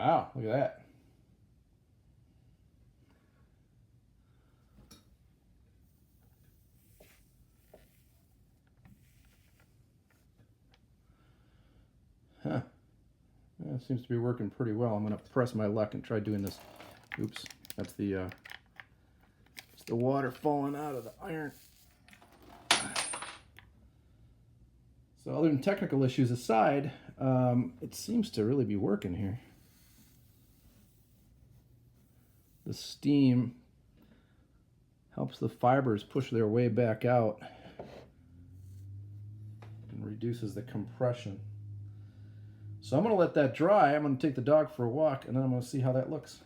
Wow, look at that. Huh. Yeah, it seems to be working pretty well. I'm going to press my luck and try doing this. Oops, that's the water falling out of the iron. So other than technical issues aside, it seems to really be working here. The steam helps the fibers push their way back out and reduces the compression. So I'm going to let that dry. I'm going to take the dog for a walk, and then I'm going to see how that looks.